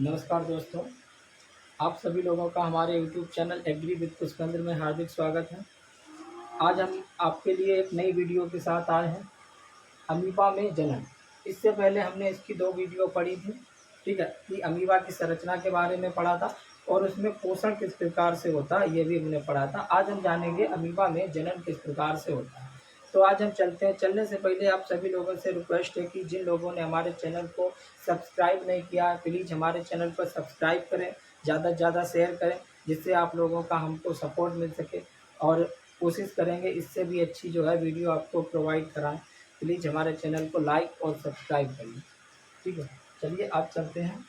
नमस्कार दोस्तों, आप सभी लोगों का हमारे YouTube channel agree with Pushpendra में हार्दिक स्वागत है। आज हम आपके लिए एक नई वीडियो के साथ आए हैं, अमीबा में जनन। इससे पहले हमने इसकी 2 वीडियो पढ़ी थी, ठीक है, कि अमीबा की संरचना के बारे में पढ़ा था और उसमें पोषण किस प्रकार से होता है ये भी हमने पढ़ा था। आज हम जानेंगे अमीबा में जनन किस प्रकार से होता है। तो आज हम चलते हैं। चलने से पहले आप सभी लोगों से रिक्वेस्ट है कि जिन लोगों ने हमारे चैनल को सब्सक्राइब नहीं किया है, प्लीज़ हमारे चैनल को सब्सक्राइब करें, ज़्यादा से ज़्यादा शेयर करें, जिससे आप लोगों का हमको सपोर्ट मिल सके और कोशिश करेंगे इससे भी अच्छी जो है वीडियो आपको प्रोवाइड कराएं। प्लीज़ हमारे चैनल को लाइक और सब्सक्राइब करिए, ठीक है। चलिए आज चलते हैं।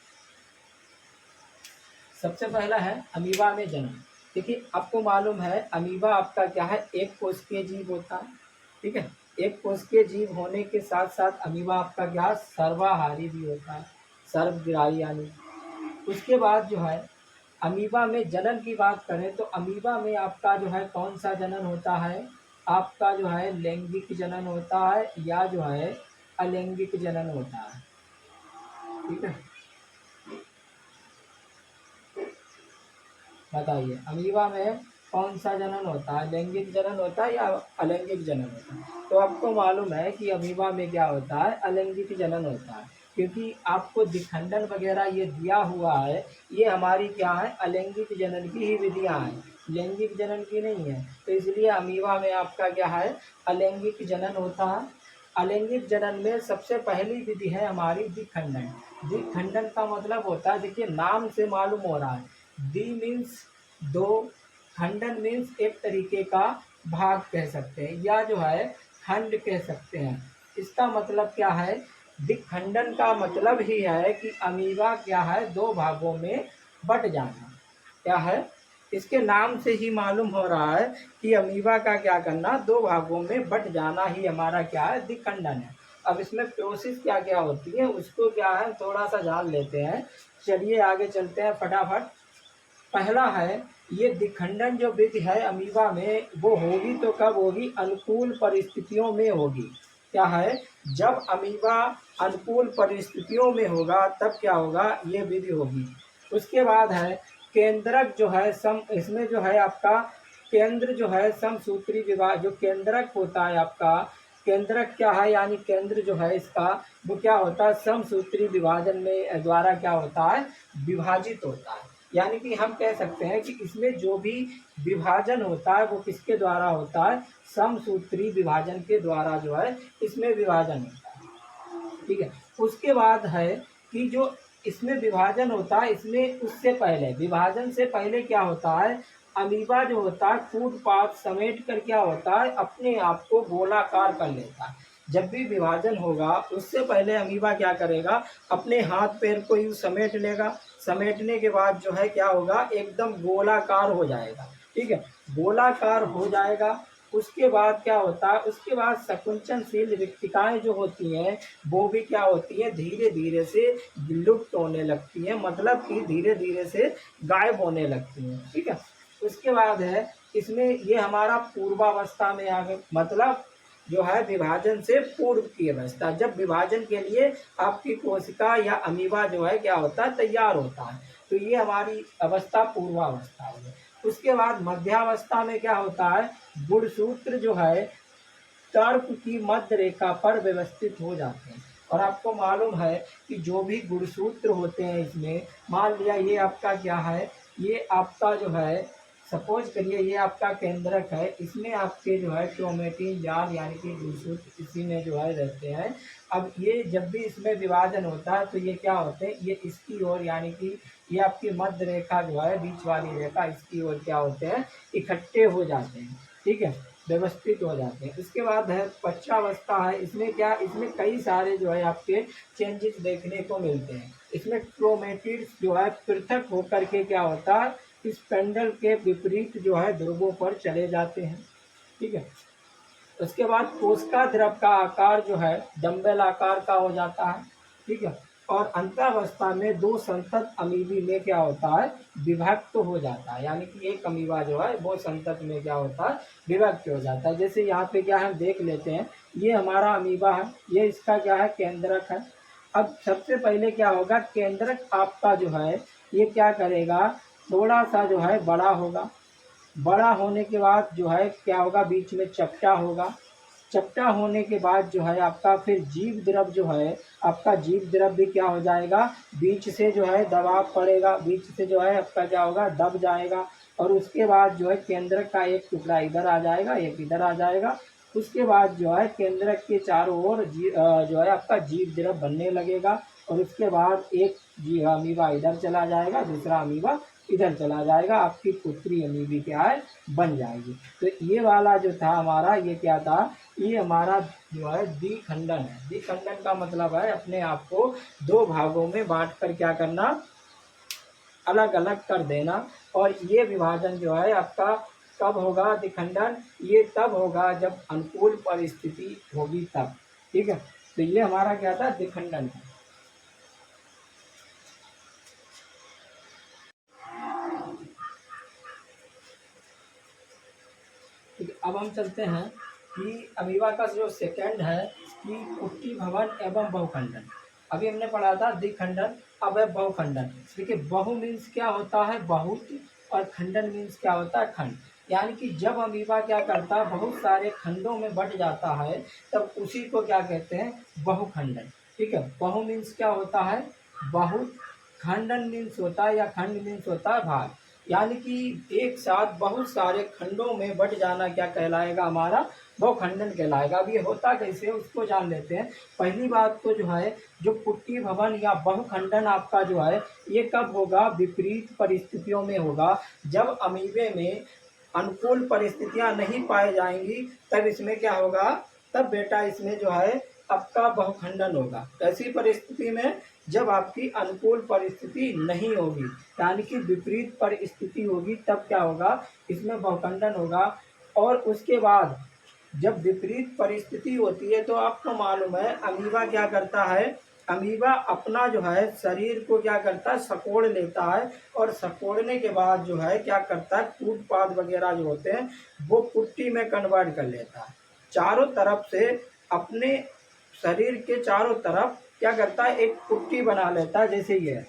सबसे पहला है अमीबा में जन्म। देखिए, आपको मालूम है अमीबा आपका क्या है, एक कोशिकीय जीव होता है, ठीक है। एक कोशिकीय जीव होने के साथ साथ अमीबा आपका क्या सर्वाहारी भी होता है, सर्वग्राही यानी। उसके बाद जो है अमीबा में जनन की बात करें तो अमीबा में आपका जो है कौन सा जनन होता है, आपका जो है लैंगिक जनन होता है या जो है अलैंगिक जनन होता है, ठीक है। बताइए अमीबा में कौन सा जनन होता है, लैंगिक जनन होता है या अलैंगिक जनन होता है। तो आपको मालूम है कि अमीबा में क्या होता है, अलैंगिक जनन होता है, क्योंकि आपको दिखंडन वगैरह ये दिया हुआ है, ये हमारी क्या है अलैंगिक जनन की ही विधियां हैं, लैंगिक जनन की नहीं है। तो इसलिए अमीबा में आपका क्या है अलैंगिक जनन होता है। अलैंगिक जनन में सबसे पहली विधि है हमारी दिखंडन। दिखंडन का मतलब होता है, देखिए नाम से मालूम हो रहा है, दी मीन्स 2, खंडन मीन्स एक तरीके का भाग कह सकते हैं या जो है खंड कह सकते हैं। इसका मतलब क्या है, दिखंडन का मतलब ही है कि अमीबा क्या है 2 भागों में बट जाना। क्या है, इसके नाम से ही मालूम हो रहा है कि अमीबा का क्या करना 2 भागों में बट जाना ही हमारा क्या है दिखंडन है। अब इसमें प्रोसेस क्या क्या होती है उसको क्या है थोड़ा सा जान लेते हैं। चलिए आगे चलते हैं फटाफट। पहला है ये दिखंडन जो विधि है अमीबा में वो होगी तो कब होगी, अनुकूल परिस्थितियों में होगी। क्या है, जब अमीबा अनुकूल परिस्थितियों में होगा तब क्या होगा ये विधि होगी। उसके बाद है केंद्रक जो है सम, इसमें जो है आपका केंद्र जो है समसूत्री विभाग, जो केंद्रक होता है आपका केंद्रक क्या है यानी केंद्र जो है इसका वो क्या होता है समसूत्री विभाजन में द्वारा क्या होता है विभाजित होता है। यानी कि हम कह सकते हैं कि इसमें जो भी विभाजन होता है वो किसके द्वारा होता है, समसूत्री विभाजन के द्वारा जो है इसमें विभाजन होता है, ठीक है। उसके बाद है कि जो इसमें विभाजन होता है इसमें उससे पहले विभाजन से पहले क्या होता है, अमीबा जो होता है कूद पात समेट कर क्या होता है अपने आप को गोलाकार कर लेता है। जब भी विभाजन होगा उससे पहले अमीबा क्या करेगा, अपने हाथ पैर को यूँ समेट लेगा, समेटने के बाद जो है क्या होगा एकदम गोलाकार हो जाएगा, ठीक है, गोलाकार हो जाएगा। उसके बाद क्या होता है, उसके बाद संकुचनशील रिक्तिकाएं जो होती हैं वो भी क्या होती है धीरे धीरे से लुप्त होने लगती हैं, मतलब कि धीरे धीरे से गायब होने लगती हैं, ठीक है। उसके बाद है इसमें ये हमारा पूर्वावस्था में आ गए, मतलब जो है विभाजन से पूर्व की अवस्था, जब विभाजन के लिए आपकी कोशिका या अमीबा जो है क्या होता है तैयार होता है, तो ये हमारी अवस्था पूर्वावस्था हो गई। उसके बाद मध्यावस्था में क्या होता है, गुणसूत्र जो है तर्क की मध्य रेखा पर व्यवस्थित हो जाते हैं। और आपको मालूम है कि जो भी गुणसूत्र होते हैं इसमें, मान लिया ये आपका क्या है, ये आपका जो है सपोज करिए ये आपका केंद्रक है, इसमें आपके जो है क्रोमेटिन जाल यानी कि गुणसूत्र इसी में जो है रहते हैं। अब ये जब भी इसमें विभाजन होता है तो ये क्या होते हैं, ये इसकी ओर यानी कि ये आपकी मध्य रेखा जो है बीच वाली रेखा इसकी ओर क्या होते हैं इकट्ठे हो जाते हैं, ठीक है, व्यवस्थित हो जाते हैं। उसके बाद है पश्चावस्था है, इसमें क्या, इसमें कई सारे जो है आपके चेंजेस देखने को मिलते हैं। इसमें क्रोमेटिड्स जो है पृथक होकर के क्या होता है इस पेंडल के विपरीत जो है ध्रुवों पर चले जाते हैं, ठीक है। उसके बाद कोशिका द्रव का आकार जो है डंबल आकार का हो जाता है, ठीक है। और अंतरावस्था में 2 संतत अमीबी में क्या होता है विभक्त हो जाता है, यानी कि एक अमीबा जो है वो संतत में क्या होता है विभक्त हो जाता है। जैसे यहाँ पे क्या है देख लेते हैं, ये हमारा अमीबा है, ये इसका क्या है केंद्रक है, अब सबसे पहले क्या होगा, केंद्रक आपका जो है ये क्या करेगा, थोड़ा सा जो है बड़ा होगा। बड़ा होने के बाद जो है क्या होगा, बीच में चपटा होगा। चपटा होने के बाद जो है आपका फिर जीव द्रव जो है, आपका जीव द्रव भी क्या हो जाएगा, बीच से जो है दबाव पड़ेगा, बीच से जो है आपका क्या होगा, दब जाएगा। और उसके बाद जो है केंद्रक का एक टुकड़ा इधर आ जाएगा, एक इधर आ जाएगा। उसके बाद जो है केंद्रक के चारों ओर जो है आपका जीव द्रव बनने लगेगा। और उसके बाद एक अमीबा इधर चला जाएगा, दूसरा अमीबा इधर चला जाएगा, आपकी पुत्री अमीबी क्या है, बन जाएगी। तो ये वाला जो था हमारा, ये क्या था, ये हमारा जो है द्विखंडन है। द्विखंडन का मतलब है अपने आप को दो भागों में बांट कर क्या करना, अलग अलग कर देना। और ये विभाजन जो है आपका कब होगा द्विखंडन, ये तब होगा जब अनुकूल परिस्थिति होगी तब। ठीक है, तो ये हमारा क्या था, द्विखंडन है। ठीक है, अब हम चलते हैं कि अमीबा का जो सेकंड है कि कुट्टी भवन एवं बहुखंडन। अभी हमने पढ़ा था द्विखंडन, अब है बहुखंडन। देखिए बहु मीन्स क्या होता है, बहुत, और खंडन मीन्स क्या होता है, खंड। यानी कि जब अमीबा क्या करता है, बहुत सारे खंडों में बट जाता है, तब उसी को क्या कहते हैं, बहुखंडन। ठीक है, बहु मीन्स क्या होता है, बहुत। खंडन मीन्स होता है, या खंड मीन्स होता है भाग। यानी कि एक साथ बहुत सारे खंडों में बट जाना क्या कहलाएगा, हमारा बहुखंडन कहलाएगा। अब ये होता कैसे उसको जान लेते हैं। पहली बात तो जो है, जो कुट्टी भवन या बहुखंडन आपका जो है ये कब होगा, विपरीत परिस्थितियों में होगा। जब अमीबे में अनुकूल परिस्थितियां नहीं पाई जाएंगी, तब इसमें क्या होगा, तब बेटा इसमें जो है आपका बहुखंडन होगा। ऐसी परिस्थिति में जब आपकी अनुकूल परिस्थिति नहीं होगी, यानी कि विपरीत परिस्थिति होगी, तब क्या होगा, इसमें बहुखंडन होगा। और उसके बाद जब विपरीत परिस्थिति होती है, तो आपको मालूम है अमीबा क्या करता है, अमीबा अपना जो है शरीर को क्या करता है, सकोड़ लेता है। और सकोड़ने के बाद जो है क्या करता है, कूट पाद वगैरह जो होते हैं वो पुट्टी में कन्वर्ट कर लेता है। चारों तरफ से अपने शरीर के चारों तरफ क्या करता है, एक पुट्टी बना लेता है। जैसे ये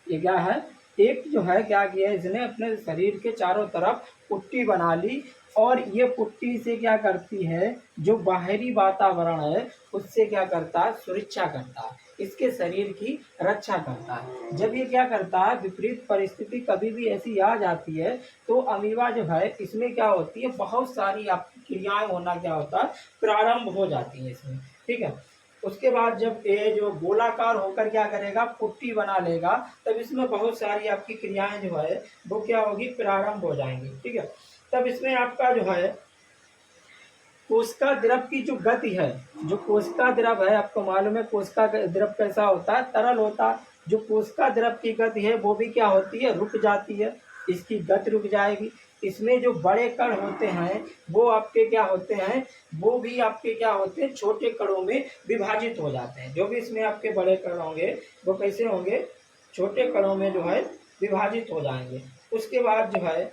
क्या है, एक जो है क्या किया इसने, अपने शरीर के चारों तरफ पुट्टी बना ली। और ये पुट्टी से क्या करती है, जो बाहरी वातावरण है उससे क्या करता है, सुरक्षा करता है, इसके शरीर की रक्षा करता है। जब ये क्या करता है, विपरीत परिस्थिति कभी भी ऐसी आ जाती है, तो अमीबा जो है इसमें क्या होती है, बहुत सारी आपकी क्रियाएं होना क्या होता है, प्रारंभ हो जाती है इसमें। ठीक है, उसके बाद जब ये जो गोलाकार होकर क्या करेगा, पुट्टी बना लेगा, तब इसमें बहुत सारी आपकी क्रियाएं जो है वो क्या होगी, प्रारंभ हो जाएंगी। ठीक है, तब इसमें आपका जो है कोशिका द्रव की जो गति है, जो कोशिका द्रव है, आपको मालूम है कोशिका द्रव कैसा होता है, तरल होता है। जो कोशिका द्रव की गति है वो भी क्या होती है, रुक जाती है, इसकी गति रुक जाएगी। इसमें जो बड़े कण होते हैं वो आपके क्या होते हैं, वो भी आपके क्या होते हैं, छोटे कणों में विभाजित हो जाते हैं। जो भी इसमें आपके बड़े कण होंगे वो कैसे होंगे, छोटे कणों में जो है विभाजित हो जाएंगे। उसके बाद जो है,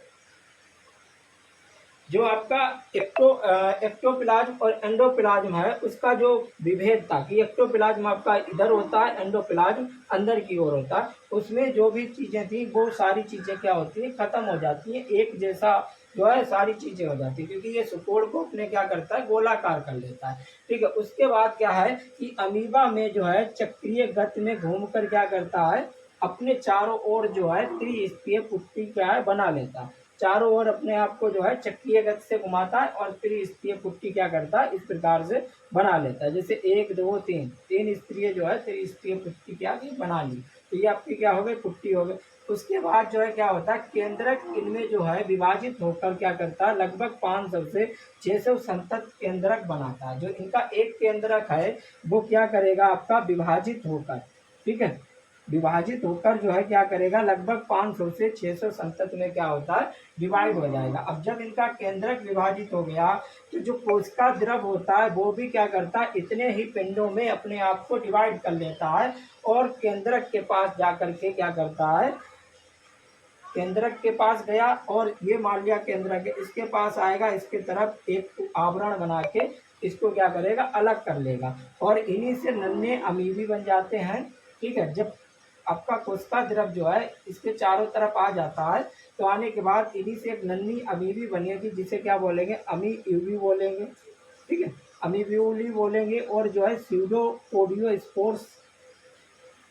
जो आपका एक्टोप्लाज्म और एंडोप्लाज्म है, उसका जो विभेद था कि एक्टोप्लाज्म आपका इधर होता है, एंडोप्लाज्म अंदर की ओर होता है, उसमें जो भी चीज़ें थी वो सारी चीज़ें क्या होती हैं, खत्म हो जाती हैं। एक जैसा जो है सारी चीज़ें हो जाती हैं, क्योंकि ये सुकोड़ को अपने क्या करता है, गोलाकार कर लेता है। ठीक है, उसके बाद क्या है कि अमीबा में जो है चक्रीय गति में घूमकर क्या करता है, अपने चारों ओर जो है त्रिस्तरीय पुट्टी क्या है, बना लेता है। चारों ओर अपने आप को जो है चक्रीय गति से घुमाता है और त्रिस्तरीय पुट्टी क्या करता है, इस प्रकार से बना लेता है। जैसे एक दो तीन, तीन स्तरीय जो है त्रिस्तरीय पुट्टी क्या की बना ली, तो ये आपकी क्या हो गई, पुट्टी हो गई। उसके बाद जो है क्या होता है, केंद्रक इनमें जो है विभाजित होकर क्या करता है, लगभग 500 से 600 संतत केंद्रक बनाता है। जो इनका एक केंद्रक है वो क्या करेगा, आपका विभाजित होकर, ठीक है, विभाजित होकर जो है क्या करेगा, लगभग 500 से 600 संतत में क्या होता है, डिवाइड हो जाएगा। अब जब इनका केंद्रक विभाजित हो गया, तो जो कोशिका द्रव होता है वो भी क्या करता है, इतने ही पिंडों में अपने आप को डिवाइड कर लेता है। और केंद्रक के पास जाकर के क्या करता है, केंद्रक के पास गया और ये मान लिया केंद्रक है, इसके पास आएगा, इसके तरफ एक आवरण बना के इसको क्या करेगा, अलग कर लेगा और इन्हीं से नन्हे अमीबी बन जाते हैं। ठीक है, जब आपका कोशिका द्रव जो है इसके चारों तरफ आ जाता है तो आने के बाद इन्हीं से एक नन्ही अमीबी बनेगी जिसे क्या बोलेंगे, अमीब्यूली बोलेंगे। ठीक है, अमीब्यूली बोलेंगे और जो है स्यूडोपोडियो स्पोर्स।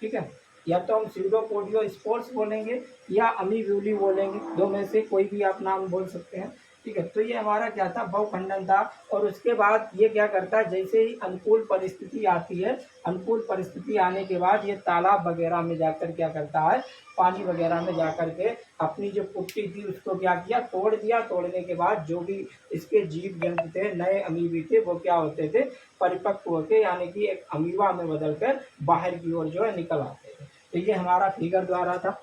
ठीक है, या तो हम स्यूडोपोडियो स्पोर्स बोलेंगे या अमीब्यूली बोलेंगे, दो में से कोई भी आप नाम बोल सकते हैं। ठीक है, तो ये हमारा क्या था, बहुखंडन था। और उसके बाद ये क्या करता है, जैसे ही अनुकूल परिस्थिति आती है, अनुकूल परिस्थिति आने के बाद ये तालाब वगैरह में जाकर क्या करता है, पानी वगैरह में जाकर के अपनी जो कुट्टी थी उसको क्या किया, तोड़ दिया। तोड़ने के बाद जो भी इसके जीव जंतु थे, नए अमीबी थे, वो क्या होते थे, परिपक्व होते, यानी कि एक अमीबा में बदलकर बाहर की ओर जो है निकल आते थे। तो ये हमारा फिगर द्वारा था,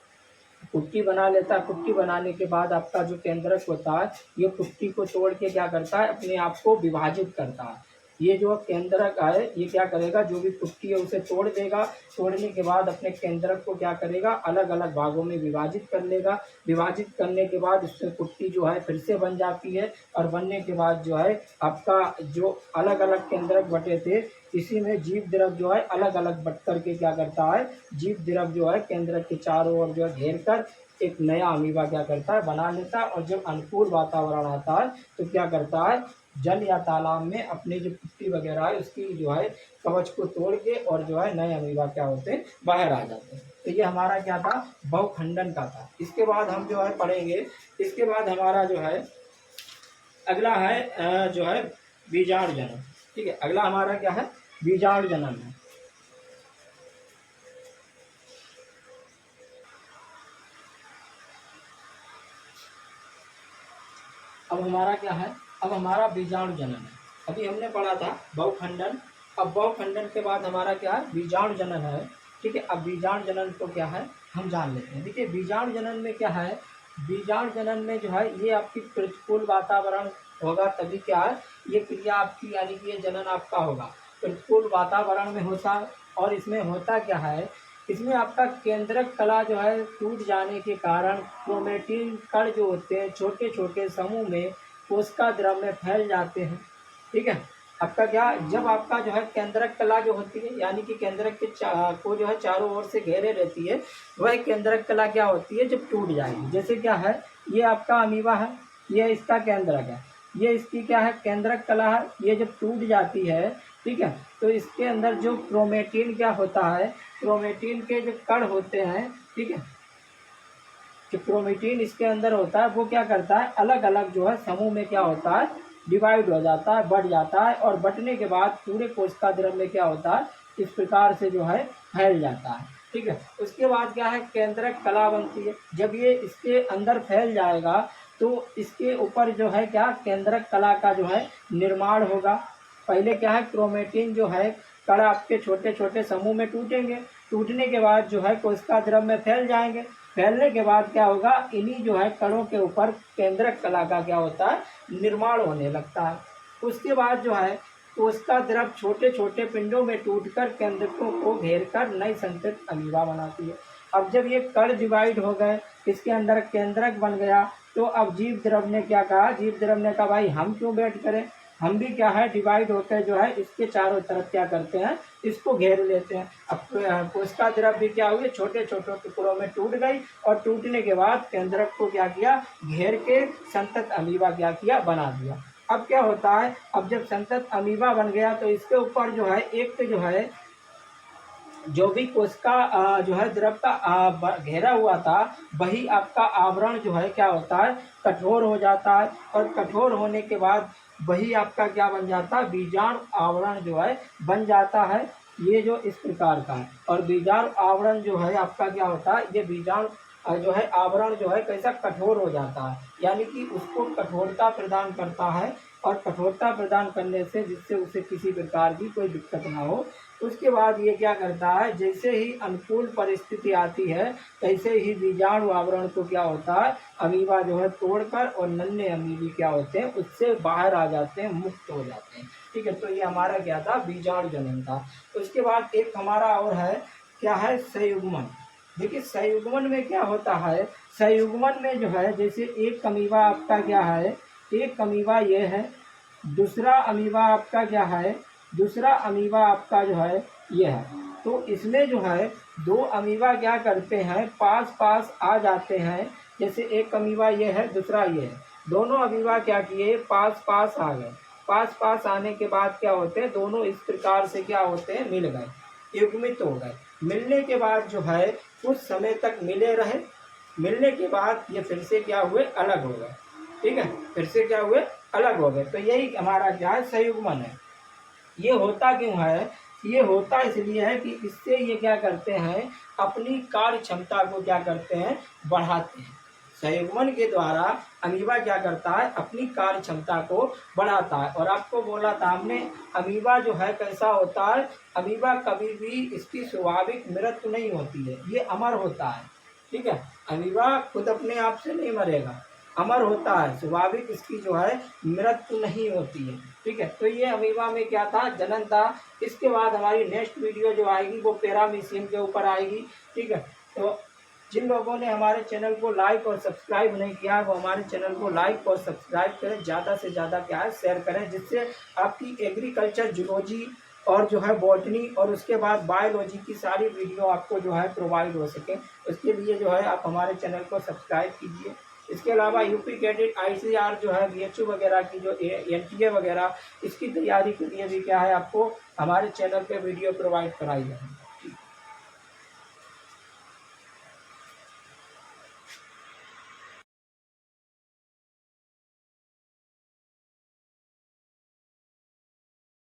कुट्टी बना लेता है। कुट्टी बनाने के बाद आपका जो केंद्रक होता है ये कुट्टी को तोड़ के क्या करता है, अपने आप को विभाजित करता है। ये जो केंद्रक है ये क्या करेगा, जो भी कुट्टी है उसे तोड़ देगा। तोड़ने के बाद अपने केंद्रक को क्या करेगा, अलग अलग भागों में विभाजित कर लेगा। विभाजित करने के बाद उससे कुट्टी जो है फिर से बन जाती है और बनने के बाद जो है आपका जो अलग अलग केंद्रक बटे थे, इसी में जीव द्रव जो है अलग अलग बट करके क्या करता है, जीव द्रव जो है केंद्रक के चारों ओर जो है घेर कर एक नया अमीबा क्या करता है, बना लेता है। और जब अनुकूल वातावरण आता है तो क्या करता है, जल या तालाब में अपनी जो कुट्टी वगैरह है उसकी जो है कवच को तोड़ के और जो है नए अमीबा क्या होते हैं, बाहर आ जाते हैं। तो ये हमारा क्या था, बहुखंडन का था। इसके बाद हम जो है पढ़ेंगे, इसके बाद हमारा जो है अगला है जो है बीजाणु जनन। ठीक है, अगला हमारा क्या है, बीजाणु जनन है। अब हमारा क्या है, अब हमारा बीजाणु जनन है। अभी हमने पढ़ा था बहुखंडन, अब बहुखंडन के बाद हमारा क्या है, बीजाणु जनन है। ठीक है, अब बीजाणु जनन तो क्या है हम जान लेते हैं। देखिए बीजाणु जनन में क्या है, बीजाणु जनन में जो है ये आपकी प्रतिकूल वातावरण होगा तभी क्या है, ये क्रिया आपकी यानी कि ये जनन आपका होगा प्रतिकूल वातावरण में होता है। और इसमें होता क्या है, इसमें आपका केंद्रक कला जो है टूट जाने के कारण क्रोमेटिन कण जो होते हैं छोटे छोटे समूह में कोशिका द्रव में फैल जाते हैं। ठीक है, आपका क्या, जब आपका जो है केंद्रक कला जो होती है यानी कि केंद्रक के को जो है चारों ओर से घेरे रहती है, वह केंद्रक कला क्या होती है, जब टूट जाएगी। जैसे क्या है, ये आपका अमीबा है, ये इसका केंद्रक है, ये इसकी क्या है, केंद्रक कला है। ये जब टूट जाती है, ठीक है, तो इसके अंदर जो क्रोमेटिन क्या होता है, क्रोमेटिन के जो कण होते हैं, ठीक है, जो क्रोमेटिन इसके अंदर होता है वो क्या करता है, अलग अलग जो है समूह में क्या होता है, डिवाइड हो जाता है, बढ़ जाता है। और बढ़ने के बाद पूरे कोशिका द्रव में क्या होता है, इस प्रकार से जो है फैल जाता है। ठीक है, उसके बाद क्या है, केंद्रक कला बनती है। जब ये इसके अंदर फैल जाएगा तो इसके ऊपर जो है क्या, केंद्रक कला का जो है निर्माण होगा। पहले क्या है, क्रोमेटिन जो है कण आपके छोटे छोटे समूह में टूटेंगे। टूटने के बाद जो है कोशिका द्रव में फैल जाएंगे। फैलने के बाद क्या होगा, इन्हीं जो है कणों के ऊपर केंद्रक कला का क्या होता है, निर्माण होने लगता है। उसके बाद जो है कोशिका द्रव छोटे छोटे पिंडों में टूटकर केंद्रकों को घेर कर नई संतत अमीबा बनाती है। अब जब ये कण डिवाइड हो गए, इसके अंदर केंद्रक बन गया, तो अब जीव द्रव ने क्या कहा, जीव द्रव ने कहा भाई हम क्यों वेट करें, हम भी क्या है डिवाइड होकर जो है इसके चारों तरफ क्या करते हैं, इसको घेर लेते हैं। अब कोशिका द्रव भी क्या हुई, छोटे छोटे टुकड़ों में टूट गई और टूटने के बाद केंद्रक को क्या किया, घेर के संतत अमीबा क्या किया, बना दिया। अब क्या होता है, अब जब संतत अमीबा बन गया तो इसके ऊपर जो है एक जो है जो भी कोशिका जो है द्रव का घेरा हुआ था, वही आपका आवरण जो है क्या होता है, कठोर हो जाता है। और कठोर होने के बाद वही आपका क्या बन जाता है, बीजाणु आवरण जो है बन जाता है। ये जो इस प्रकार का है। और बीजाणु आवरण जो है आपका क्या होता है, ये बीजाणु जो है आवरण जो है कैसा, कठोर हो जाता है, यानी कि उसको कठोरता प्रदान करता है। और कठोरता प्रदान करने से जिससे उसे किसी प्रकार की कोई दिक्कत ना हो। उसके बाद ये क्या करता है, जैसे ही अनुकूल परिस्थिति आती है तैसे ही बीजाणु आवरण को क्या होता है, अमीबा जो है तोड़कर और नन्हे अमीबी क्या होते हैं उससे बाहर आ जाते हैं, मुक्त हो जाते हैं। ठीक है, तो ये हमारा क्या था, बीजाणु जनन था। उसके बाद एक हमारा और है, क्या है, संयुग्मन। देखिए संयुग्मन में क्या होता है, संयुग्मन में जो है जैसे एक अमीबा आपका क्या है, एक अमीबा ये है, दूसरा अमीबा आपका क्या है, दूसरा अमीबा आपका जो है ये है। तो इसमें जो है दो अमीबा क्या करते हैं, पास पास आ जाते हैं। जैसे एक अमीबा ये है, दूसरा ये है, दोनों अमीबा क्या किए, पास पास आ गए। पास पास आने के बाद क्या होते हैं, दोनों इस प्रकार से क्या होते हैं, मिल गए, युग्मित हो गए। मिलने के बाद जो है कुछ समय तक मिले रहे, मिलने के बाद ये फिर से क्या हुए, अलग हो गए। ठीक है, फिर से क्या हुए, अलग हो गए। तो यही हमारा क्या है, संयुग्मन है। ये होता क्यों है, ये होता इसलिए है कि इससे ये क्या करते हैं, अपनी कार्य क्षमता को क्या करते हैं, बढ़ाते हैं। संयुग्मन के द्वारा अमीबा क्या करता है, अपनी कार्य क्षमता को बढ़ाता है। और आपको बोला था हमने, अमीबा जो है कैसा होता है, अमीबा कभी भी इसकी स्वाभाविक मृत्यु नहीं होती है, ये अमर होता है। ठीक है, अमीबा खुद अपने आप से नहीं मरेगा, अमर होता है, स्वाभाविक इसकी जो है मृत्यु नहीं होती है। ठीक है, तो ये अमीबा में क्या था, जनन था। इसके बाद हमारी नेक्स्ट वीडियो जो आएगी वो पैरामीशियम के ऊपर आएगी। ठीक है, तो जिन लोगों ने हमारे चैनल को लाइक और सब्सक्राइब नहीं किया वो हमारे चैनल को लाइक और सब्सक्राइब करें, ज़्यादा से ज़्यादा क्या है, शेयर करें, जिससे आपकी एग्रीकल्चर, जूलॉजी और जो है बॉटनी और उसके बाद बायोलॉजी की सारी वीडियो आपको जो है प्रोवाइड हो सके। उसके लिए जो है आप हमारे चैनल को सब्सक्राइब कीजिए। इसके अलावा यूपी कैडेट, आईसीआर जो है, बीएचयू वगैरह की जो एनटीए वगैरह, इसकी तैयारी के लिए भी क्या है, आपको हमारे चैनल पे वीडियो प्रोवाइड कराई जाए।